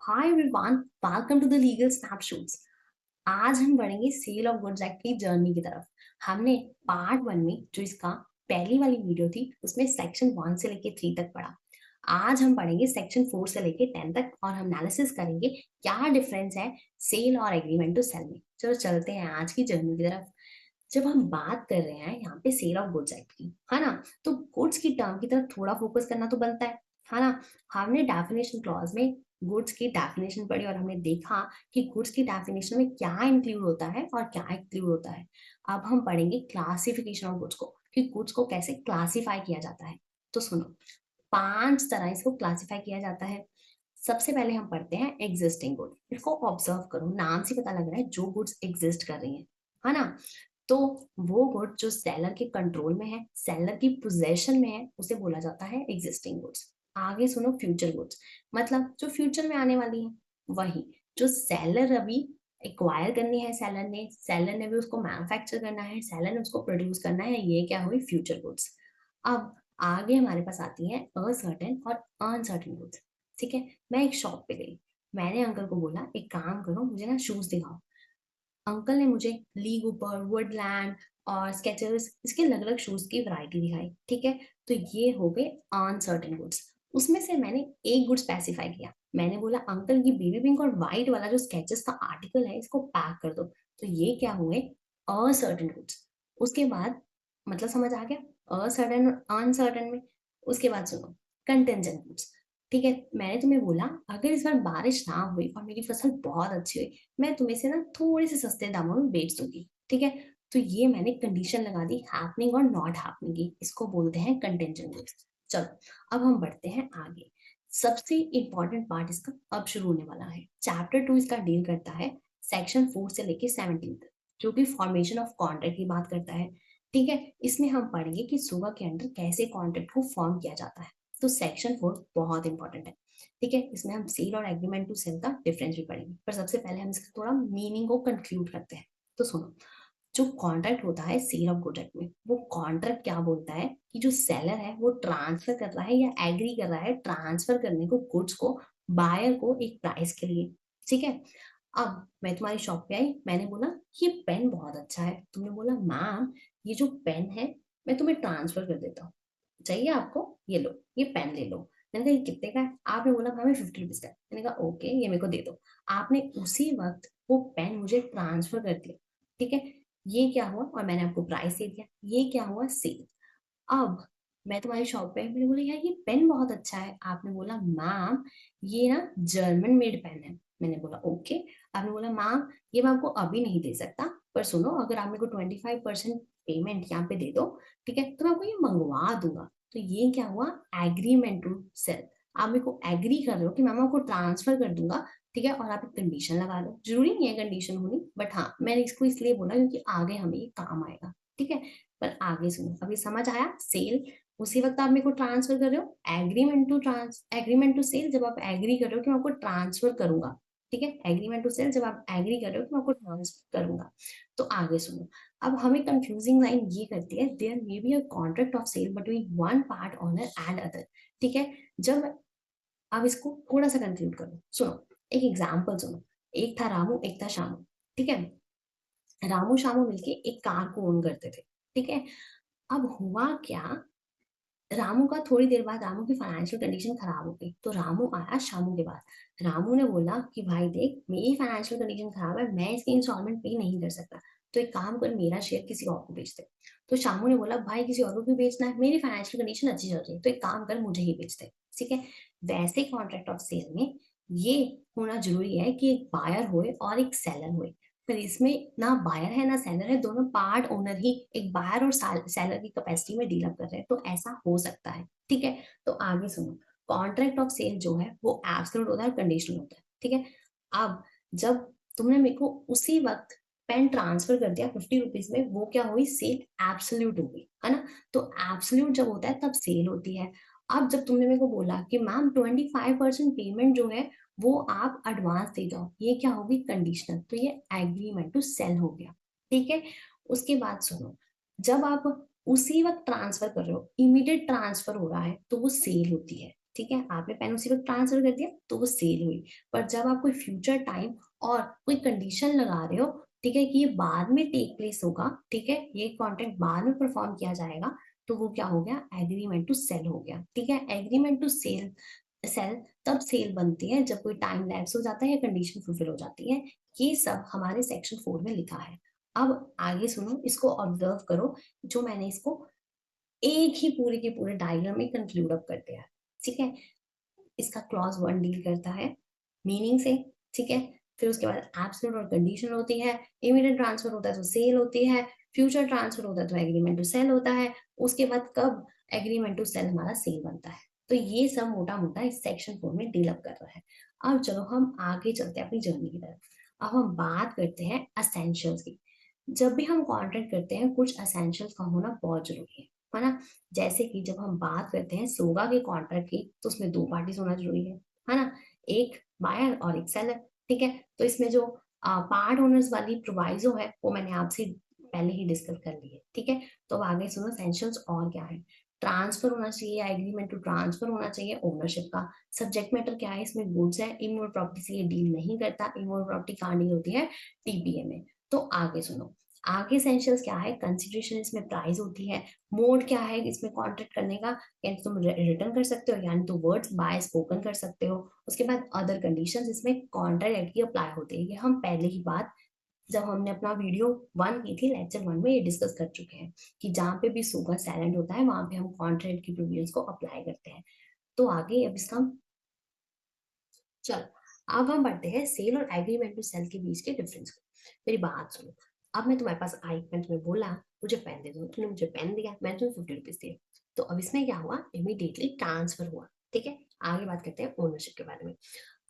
Hi everyone, welcome to the legal snapshots. आज हम बढ़ेंगे सेल ऑफ गुड्स एक्ट की जर्नी की तरफ। हमने पार्ट वन में जो इसका पहली वाली वीडियो थी उसमें सेक्शन 1 से लेके 3 तक पढ़ा। आज हम पढ़ेंगे सेक्शन 4 से लेके 10 तक और हम एनालिसिस करेंगे क्या डिफरेंस है सेल और एग्रीमेंट टू सेल में। चलो चलते हैं आज की जर्नी की तरफ। जब हम बात कर रहे हैं यहाँ पे सेल ऑफ गुड्स एक्ट की, है ना, तो गुड्स की टर्म की तरफ थोड़ा फोकस करना तो बनता है ना। हमने डेफिनेशन क्लॉज में गुड्स की डेफिनेशन पढ़ी और हमने देखा कि गुड्स की डेफिनेशन में क्या इंक्लूड होता है और क्या एक्सक्लूड होता है। अब हम पढ़ेंगे क्लासिफिकेशन ऑफ गुड्स को, कि गुड्स को कैसे क्लासिफाई किया जाता है। तो सुनो, 5 तरह इसको क्लासिफाई किया जाता है। सबसे पहले हम पढ़ते हैं एग्जिस्टिंग गुड। इसको ऑब्जर्व करो, नाम से पता लग रहा है जो गुड्स एग्जिस्ट कर रही हैं, है ना। तो वो गुड जो सेलर के कंट्रोल में है, सेलर की पोजेशन में है, उसे बोला जाता है एग्जिस्टिंग गुड्स। आगे सुनो, फ्यूचर गुड्स मतलब जो फ्यूचर में आने वाली है, वही जो सेलर अभी एक्वायर करनी है, सेलर ने भी उसको मैन्युफैक्चर करना है, सेलर ने उसको प्रोड्यूस करना है, ये क्या हुई फ्यूचर गुड्स। अब आगे हमारे पास आती है असर्टेन और अनसर्टेन गुड्स। ठीक है, मैं एक शॉप पे गई, मैंने अंकल को बोला एक काम करो मुझे ना शूज दिखाओ। अंकल ने मुझे ली कूपर, वुडलैंड और स्केचर्स, इसके अलग अलग शूज की वैरायटी दिखाई। ठीक है, तो ये हो गए अनसर्टेन गुड्स। उसमें से मैंने एक गुड स्पेसिफाई किया, मैंने बोला अंकल ये बेबी पिंक और व्हाइट वाला जो स्केचेस का आर्टिकल है इसको पैक कर दो। तो ये क्या हुए असर्टेन गुड्स। उसके बाद मतलब समझ आ गया असर्टेन और अनसर्टेन में। उसके बाद सुनो, कंटेंजेंट गुड्स। ठीक है, मैंने तुम्हें बोला अगर इस बार बारिश ना हुई और मेरी फसल बहुत अच्छी हुई, मैं तुम्हें से ना थोड़े से सस्ते दामों में बेच दूंगी। ठीक है, तो ये मैंने कंडीशन लगा दी हैपनिंग और नॉट हैपनिंग की, इसको बोलते हैं कंटेंजेंट गुड्स। चलो अब हम बढ़ते हैं आगे। सबसे इंपॉर्टेंट पार्ट इसका अब शुरू होने वाला है। चैप्टर 2 इसका डील करता है सेक्शन 4 से लेके 17 तक, जो कि फॉर्मेशन ऑफ कॉन्ट्रैक्ट की बात करता है। ठीक है, इसमें हम पढ़ेंगे कि सुबह के अंदर कैसे कॉन्ट्रैक्ट को फॉर्म किया जाता है। तो सेक्शन 4 बहुत इंपॉर्टेंट है। ठीक है, इसमें हम सेल और एग्रीमेंट टू सेल का डिफरेंस भी पढ़ेंगे, पर सबसे पहले हम इसका थोड़ा मीनिंग को कंक्लूड करते हैं। तो सुनो, जो कॉन्ट्रैक्ट होता है सेल ऑफ गुड में, वो कॉन्ट्रैक्ट क्या बोलता है कि जो सेलर है वो ट्रांसफर कर रहा है या एग्री कर रहा है ट्रांसफर करने को गुड्स को बायर को एक प्राइस के लिए। ठीक है, अब मैं तुम्हारी शॉप पे आई, मैंने बोला ये पेन बहुत अच्छा है, तुमने बोला मैम ये जो पेन है मैं तुम्हें ट्रांसफर कर देता हूँ, चाहिए आपको, ये लो ये पेन ले लो। मैंने कहा ये कितने का है, आपने बोला हमें 50 रुपीज का है। मैंने कहा ओके ये मेरे को दे दो। आपने उसी वक्त वो पेन मुझे ट्रांसफर कर दिया। ठीक है, ये क्या हुआ और मैंने आपको प्राइस दे दिया, ये क्या हुआ सेल। अब मैं तुम्हारी शॉप पे, मैंने बोला यार ये पेन बहुत अच्छा है, आपने बोला मैम ये ना जर्मन मेड पेन है। मैंने बोला ओके। आपने बोला मैम ये मैं आपको अभी नहीं दे सकता, पर सुनो अगर आप मेरे को 25% पेमेंट यहाँ पे दे दो, ठीक है, तो मैं आपको ये मंगवा दूंगा। तो ये क्या हुआ एग्रीमेंट टू सेल। आप मेरे को एग्री कर रहे हो कि मैम आपको ट्रांसफर कर दूंगा। ठीक है, और आप एक कंडीशन लगा लो, जरूरी नहीं है कंडीशन होनी, बट हाँ मैंने इसको इसलिए बोला क्योंकि आगे हमें ये काम आएगा। ठीक है, पर आगे सुनो, अभी समझ आया सेल उसी वक्त आप मेरे को ट्रांसफर कर रहे हो, एग्रीमेंट टू सेल जब आप एग्री कर रहे हो कि मैं आपको ट्रांसफर करूंगा। ठीक है, एग्रीमेंट टू सेल जब आप एग्री कर रहे हो कि मैं आपको ट्रांसफर करूंगा। तो आगे सुनो, अब हमें कंफ्यूजिंग लाइन ये करती है there may be a contract of sale between one part owner and other. ठीक है, जब अब इसको थोड़ा सा कंक्लूड करो, सुनो एक एग्जाम्पल सुनो। एक था रामू एक था शामू। ठीक है, रामू शामू मिलके एक कार को ओन करते थे। ठीक है, अब हुआ क्या, रामू का थोड़ी देर बाद रामू की फाइनेंशियल कंडीशन खराब हो गई, तो रामू आया शामू के पास। रामू ने बोला कि भाई देख मेरी फाइनेंशियल कंडीशन खराब है, मैं इसकी इंस्टॉलमेंट पे नहीं कर सकता, तो एक काम कर मेरा शेयर किसी और को बेच दे। तो शामू ने बोला भाई किसी और को क्यों बेचना है, मेरी फाइनेंशियल कंडीशन अच्छी चल रही है, तो एक काम कर मुझे ही बेच दे। ठीक है, वैसे कॉन्ट्रैक्ट ऑफ सेल में ये होना जरूरी है कि एक बायर होए और एक सेलर होए। पर इसमें ना बायर है ना सेलर है, दोनों पार्ट ओनर ही एक बायर और सेलर की कैपेसिटी में डील अप कर रहे हैं, तो ऐसा हो सकता है। ठीक है, तो आगे सुनो, कॉन्ट्रैक्ट ऑफ सेल जो है वो एब्सोल्यूट होता है, कंडीशनल होता है। ठीक है, अब जब तुमने मेरे को उसी वक्त पेन ट्रांसफर कर दिया 50 रुपीज में, वो क्या हुई सेल एब्सोल्यूट हो गई, है ना। तो एब्सोल्यूट जब होता है तब सेल होती है। अब जब तुमने मेरे को बोला कि मैम 25% पेमेंट जो है वो आप एडवांस दे दो, ये क्या होगी कंडीशनल, तो ये एग्रीमेंट टू सेल हो गया। ठीक है, उसके बाद सुनो, जब आप उसी वक्त ट्रांसफर कर रहे हो, इमीडिएट ट्रांसफर हो रहा है, तो वो सेल होती है। ठीक है, आपने पेन उसी वक्त ट्रांसफर कर दिया तो वो सेल हुई। पर जब आप कोई फ्यूचर टाइम और कोई कंडीशन लगा रहे हो, ठीक है, कि ये बाद में टेक प्लेस होगा, ठीक है, ये कॉन्ट्रैक्ट बाद में परफॉर्म किया जाएगा, तो वो क्या हो गया, एग्रीमेंट टू सेल हो गया। ठीक है, एग्रीमेंट टू सेल सेल तब सेल बनती है जब कोई टाइम लैप्स हो जाता है या कंडीशन फुलफिल हो जाती है। ये सब हमारे सेक्शन 4 में लिखा है। अब आगे सुनो, इसको ऑब्जर्व करो, जो मैंने इसको एक ही पूरे के पूरे डायग्राम में कंक्लूड अप कर दिया है। ठीक है, इसका क्लॉज 1 डील करता है मीनिंग से। ठीक है, फिर उसके बाद एब्सोल्यूट और कंडीशनल होती है, इमीडिएट ट्रांसफर होता है तो सेल होती है, फ्यूचर ट्रांसफर होता है तो एग्रीमेंट टू सेल होता है, उसके बाद कब एग्रीमेंट टू सेल हमारा सेल बनता है। तो ये सब मोटा मोटा इस सेक्शन 4 में डील अप कर रहा है। अब चलो हम आगे चलते हैं अपनी जर्नी की तरफ। अब हम बात करते हैं असेंशियल्स की। जब भी हम कॉन्ट्रैक्ट करते हैं, कुछ असेंशियल्स का होना बहुत जरूरी है ना। जैसे कि जब हम बात करते हैं सोगा के कॉन्ट्रैक्ट की, तो उसमें 2 पार्टीज होना जरूरी है ना, एक बायर और एक सेलर। ठीक है, तो इसमें जो पार्ट ओनर्स वाली प्रोवाइजो है वो मैंने आपसे पहले ही डिस्कस कर ली है। ठीक है, तो अब आगे सुनो एसेंशियल्स और क्या है। ट्रांसफर होना चाहिए, एग्रीमेंट टू ट्रांसफर होना चाहिए ओनरशिप का। सब्जेक्ट मैटर क्या है, इसमें गुड्स है, इमूवेबल प्रॉपर्टी से ये डील नहीं करता, इमूवेबल प्रॉपर्टी कहाँ डील होती है, टीपीए में। तो आगे सुनो, आगे एसेंशियल्स क्या है, कंसिडरेशन इसमें प्राइस होती है, मोड क्या है इसमें कॉन्ट्रैक्ट करने का, यानी तुम रिटर्न कर सकते हो, यानी तो वर्ड्स बाय स्पोकन कर सकते हो। उसके बाद अदर कंडीशंस इसमें कॉन्ट्रैक्ट एक्ट की अप्लाई होती है। ये हम पहले ही बात जब हमने अपना वीडियो 1 की थी, लेक्चर 1 में ये डिस्कस कर चुके हैं कि जहाँ पे भी सुगर साइलेंट होता है वहां पे हम कॉन्ट्रैक्ट की प्रोविजंस को अप्लाई करते हैं। तो आगे अब इसका चलो, अब हम बढ़ते हैं सेल और एग्रीमेंट टू सेल के बीच के डिफरेंस को। मेरी बात सुनो, अब मैं तुम्हारे पास आई, मैं तुम्हें बोला मुझे पेन दे दो, तुमने मुझे पेन दिया, मैंने तुम्हें 50 रुपीज दिए। तो अब इसमें क्या हुआ, इमीडिएटली ट्रांसफर हुआ। ठीक है, आगे बात करते हैं ओनरशिप के बारे में।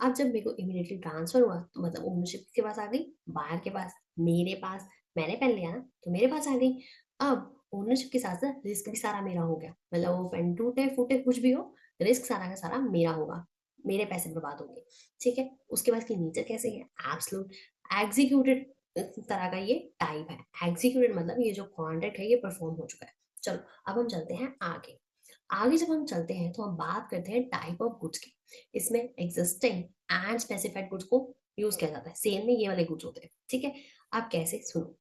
अब जब मेरे को इमीडिएटली ट्रांसफर हुआ तो मतलब ओनरशिप के पास आ गई, बायर के पास, मेरे पास, मैंने पेन लिया ना तो मेरे पास आ गई। अब ओनरशिप के साथ साथ रिस्क भी सारा मेरा हो गया, मतलब वो पेन टूटे फूटे कुछ भी हो, रिस्क सारा का सारा मेरा होगा, मेरे पैसे बर्बाद होंगे। ठीक है, उसके बाद की नेचर कैसे है, एब्सोल्यूट एग्जीक्यूटेड तरह का ये टाइप है। एग्जीक्यूटेड मतलब ये जो कॉन्ट्रैक्ट है ये परफॉर्म हो चुका है। चलो, अब हम चलते हैं आगे। आगे जब हम चलते हैं तो हम बात करते हैं टाइप ऑफ गुड्स की। इसमें एग्जिस्टिंग एंड स्पेसिफाइड गुड्स को यूज किया जाता है, सेल में ये वाले गुड्स होते हैं। ठीक है, आप कैसे सुनो,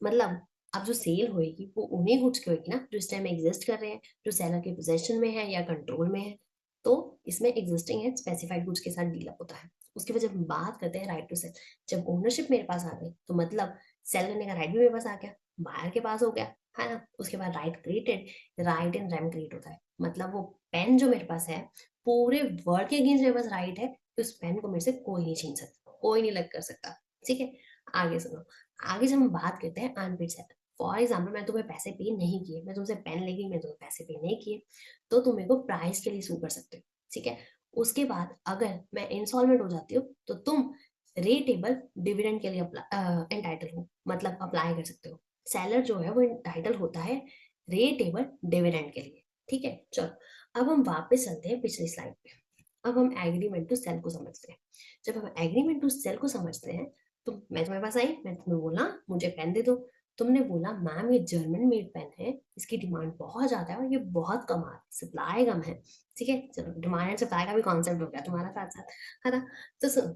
मतलब अब जो सेल होएगी वो उन्हीं गुड्स की होगी ना जो इस टाइम एग्जिस्ट कर रहे हैं, जो सेलर के पोजेशन में है या कंट्रोल में है। तो इसमें एग्जिस्टिंग एंड स्पेसिफाइड गुड्स के साथ डील अप होता है। उसकी वजह हम बात करते हैं राइट टू सेल। जब ओनरशिप मेरे पास आ गई तो मतलब सेल करने का राइट भी मेरे पास आ गया, बायर के पास हो गया, है ना। उसके बाद right created, right in rem create होता है, मतलब वो पेन जो मेरे पास है, पूरे वर्ल्ड के अगेंस्ट मेरे पास राइट है कि उस पेन को मेरे से कोई नहीं छीन सकता, कोई नहीं लग कर सकता। ठीक है, आगे सुनो, आगे जब हम बात करते हैं अनपेड सेलर। फॉर एग्जाम्पल मैं तुम्हें पैसे पे नहीं किए, मैं तुमसे पेन लेगी, मैं तुम्हें पैसे पे नहीं किए, तो तुम मेरे को प्राइस के लिए सू कर सकते हो। ठीक है, उसके बाद अगर मैं इंस्टॉलमेंट हो जाती हूँ तो तुम रेटेबल डिविडेंड के लिए एंटाइटल हो, मतलब अप्लाई कर सकते हो। सेलर जो है वो एंटाइटल होता है रेटेबल डिविडेंड के लिए। ठीक है, चलो अब हम वापस चलते हैं पिछली स्लाइड पे। अब हम एग्रीमेंट टू सेल को समझते हैं। जब हम एग्रीमेंट टू सेल को समझते हैं तो मैं तुम्हारे पास आई, मैं तुम्हें बोला मुझे पेन दे दो। तुमने बोला मैम ये जर्मन मेड पेन है, इसकी डिमांड बहुत ज्यादा है और ये बहुत कम आ रही है, सप्लाई कम है। ठीक है, चलो डिमांड एंड सप्लाई का भी कॉन्सेप्ट हो गया तुम्हारा साथ साथ, है ना। तो सुनो,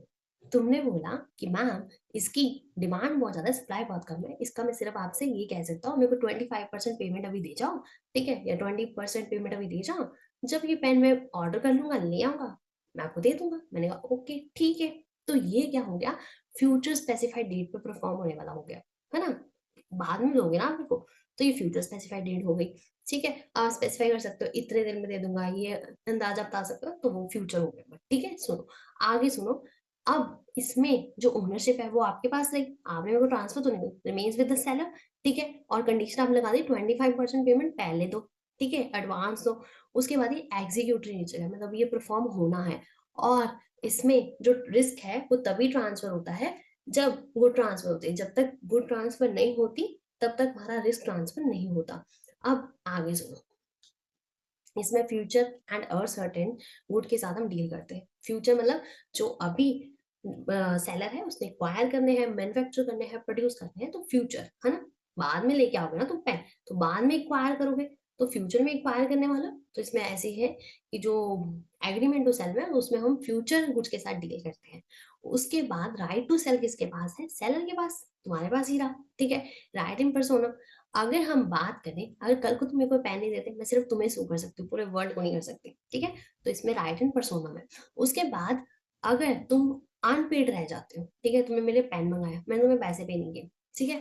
तुमने बोला कि मैम इसकी डिमांड बहुत ज्यादा है, सप्लाई बहुत कम है, इसका मैं सिर्फ आपसे ये कह सकता हूँ मेरे को 25% पेमेंट अभी दे जाओ। ठीक है, या 20% पेमेंट अभी दे जाओ, जब ये पेन मैं ऑर्डर कर लूंगा ले आऊंगा मैं आपको दे दूंगा। मैंने कहा ओके ठीक है। तो ये क्या हो गया, फ्यूचर स्पेसिफाइड डेट पे परफॉर्म होने वाला हो गया, है ना। बाद में दोगे ना आप मेरे को, तो ये फ्यूचर स्पेसिफाइड डेट हो गई। ठीक है, आप स्पेसिफाई कर सकते हो इतने दिन में दे दूंगा, ये अंदाजा बता सकते हो, तो वो फ्यूचर हो गया। ठीक है, सुनो आगे सुनो। अब इसमें जो ओनरशिप है वो आपके पास रही, आपने मेरे को ट्रांसफर तो नहीं की, रिमेन्स विद द सेलर। ठीक है, और कंडीशन आपने लगा दी 25% पेमेंट पहले दो। ठीक है, एडवांस दो। उसके बाद ये एग्जीक्यूटरी नेचर है, मतलब ये परफॉर्म होना है। और इसमें जो रिस्क है वो तभी ट्रांसफर होता है जब गुड ट्रांसफर होती है, जब तक गुड ट्रांसफर नहीं होती तब तक हमारा रिस्क ट्रांसफर नहीं होता। अब आगे सुनो, इसमें फ्यूचर एंड अनसर्टेन गुड के साथ हम डील करते हैं। फ्यूचर मतलब जो अभी सेलर है उसने एक्वायर करने हैं, मैन्युफैक्चर करने हैं, प्रोड्यूस करने हैं, तो फ्यूचर है ना। बाद में लेके आओगे ना तुम पेन, तो बाद में एक्वायर करोगे, तो फ्यूचर में एक्वायर करने वाला तो इसमें ऐसे है कि जो एग्रीमेंट टू सेल में उसमें हम फ्यूचर गुड्स के साथ डील करते हैं। उसके बाद राइट टू सेल किसके पास है? सेलर के पास, तुम्हारे पास ही रहा, ठीक है। राइट इन पर्सोनम, अगर हम बात करें, अगर कल को तुम मेरे को पेन नहीं देते, मैं सिर्फ तुम्हें सू कर सकती हूँ, पूरे वर्ल्ड को नहीं कर सकती, ठीक है। तो इसमें राइट इन पर्सोनम है। उसके बाद अगर तुम अनपेड रह जाते हो, ठीक है, तुमने मेरे पेन मंगाया, मैंने तुम्हें पैसे पे नहीं किए, ठीक है,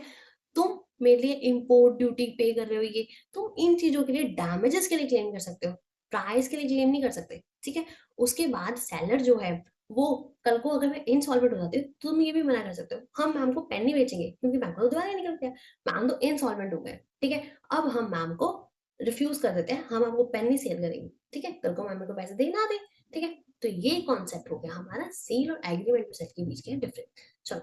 तुम मेरे लिए इम्पोर्ट ड्यूटी पे कर रहे हो, ये तुम इन चीजों के लिए डैमेजेस के लिए क्लेम कर सकते हो, प्राइस के लिए क्लेम नहीं कर सकते, ठीक है। उसके बाद सेलर जो है वो कल को अगर मैं इनसॉल्वेंट हो जाती हूँ तो तुम ये भी मना कर सकते हो, हम मैम को पेन नहीं बेचेंगे क्योंकि मैम को तो दोबारा नहीं करते हैं, मैम तो इनसॉल्वेंट हो गए, ठीक है। अब हम मैम को रिफ्यूज कर देते हैं, हम आपको पेन नहीं सेल करेंगे, ठीक है, कल को मैम को पैसे दे ना दे, ठीक है। तो ये कॉन्सेप्ट हो गया हमारा सेल और एग्रीमेंट सेल के बीच के डिफरेंस। चलो